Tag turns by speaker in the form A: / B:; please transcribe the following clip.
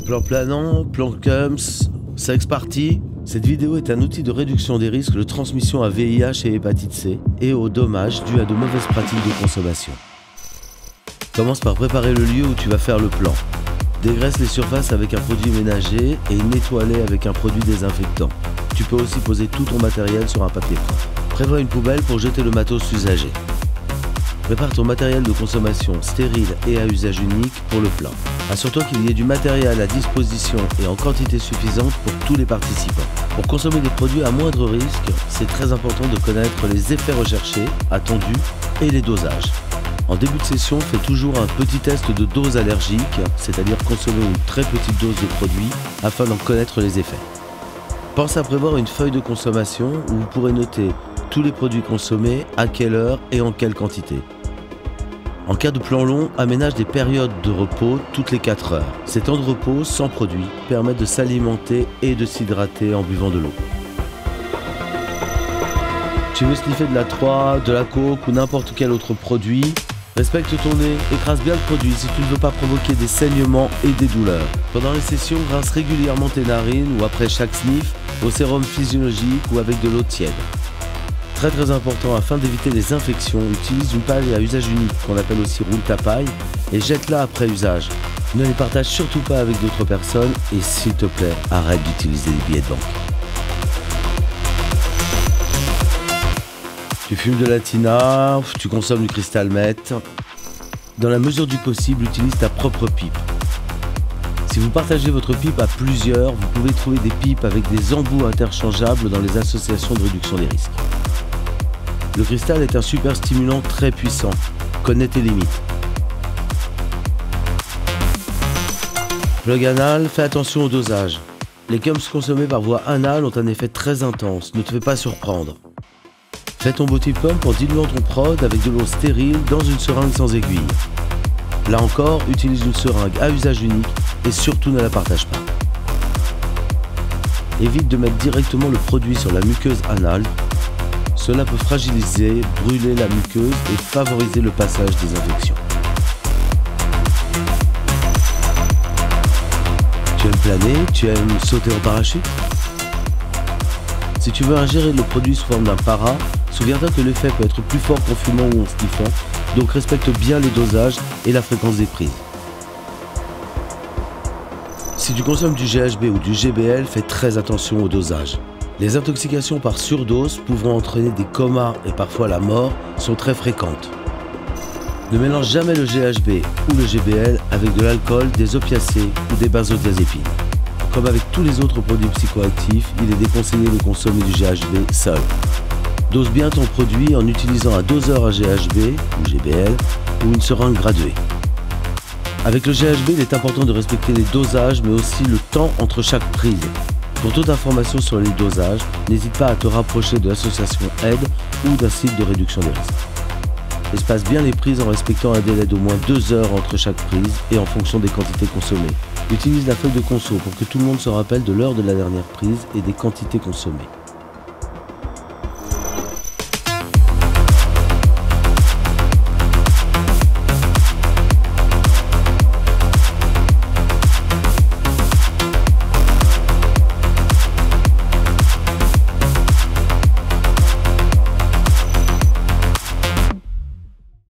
A: Plan planant, plan CUMS, sex party. Cette vidéo est un outil de réduction des risques de transmission à VIH et hépatite C et aux dommages dus à de mauvaises pratiques de consommation. Commence par préparer le lieu où tu vas faire le plan. Dégraisse les surfaces avec un produit ménager et nettoie-les avec un produit désinfectant. Tu peux aussi poser tout ton matériel sur un papier propre. Prévois une poubelle pour jeter le matos usagé. Prépare ton matériel de consommation stérile et à usage unique pour le plan. Assure-toi qu'il y ait du matériel à disposition et en quantité suffisante pour tous les participants. Pour consommer des produits à moindre risque, c'est très important de connaître les effets recherchés, attendus et les dosages. En début de session, fais toujours un petit test de dose allergique, c'est-à-dire consommer une très petite dose de produit afin d'en connaître les effets. Pense à prévoir une feuille de consommation où vous pourrez noter tous les produits consommés, à quelle heure et en quelle quantité. En cas de plan long, aménage des périodes de repos toutes les 4 heures. Ces temps de repos sans produit permettent de s'alimenter et de s'hydrater en buvant de l'eau. Tu veux sniffer de la 3, de la coke ou n'importe quel autre produit? Respecte ton nez, écrase bien le produit si tu ne veux pas provoquer des saignements et des douleurs. Pendant les sessions, rince régulièrement tes narines ou après chaque sniff au sérum physiologique ou avec de l'eau tiède. Très important, afin d'éviter les infections, utilise une paille à usage unique qu'on appelle aussi roule ta paille et jette-la après usage. Ne les partage surtout pas avec d'autres personnes et s'il te plaît, arrête d'utiliser les billets de banque. Tu fumes de la tina, tu consommes du cristal meth. Dans la mesure du possible, utilise ta propre pipe. Si vous partagez votre pipe à plusieurs, vous pouvez trouver des pipes avec des embouts interchangeables dans les associations de réduction des risques. Le cristal est un super stimulant très puissant. Connais tes limites. Plug anal, fais attention au dosage. Les CUMS consommés par voie anale ont un effet très intense, ne te fais pas surprendre. Fais ton body pump en diluant ton prod avec de l'eau stérile dans une seringue sans aiguille. Là encore, utilise une seringue à usage unique et surtout ne la partage pas. Évite de mettre directement le produit sur la muqueuse anale. Cela peut fragiliser, brûler la muqueuse et favoriser le passage des infections. Tu aimes planer? Tu aimes sauter en parachute? Si tu veux ingérer le produit sous forme d'un para, souviens-toi que l'effet peut être plus fort qu'en fumant ou en sniffant, donc respecte bien les dosages et la fréquence des prises. Si tu consommes du GHB ou du GBL, fais très attention au dosage. Les intoxications par surdose pouvant entraîner des comas et parfois la mort sont très fréquentes. Ne mélange jamais le GHB ou le GBL avec de l'alcool, des opiacés ou des benzodiazépines. Comme avec tous les autres produits psychoactifs, il est déconseillé de consommer du GHB seul. Dose bien ton produit en utilisant un doseur à GHB ou GBL ou une seringue graduée. Avec le GHB, il est important de respecter les dosages mais aussi le temps entre chaque prise. Pour toute information sur les dosages, n'hésite pas à te rapprocher de l'association AIDE ou d'un site de réduction des risques. Espace bien les prises en respectant un délai d'au moins 2 heures entre chaque prise et en fonction des quantités consommées. Utilise la feuille de conso pour que tout le monde se rappelle de l'heure de la dernière prise et des quantités consommées.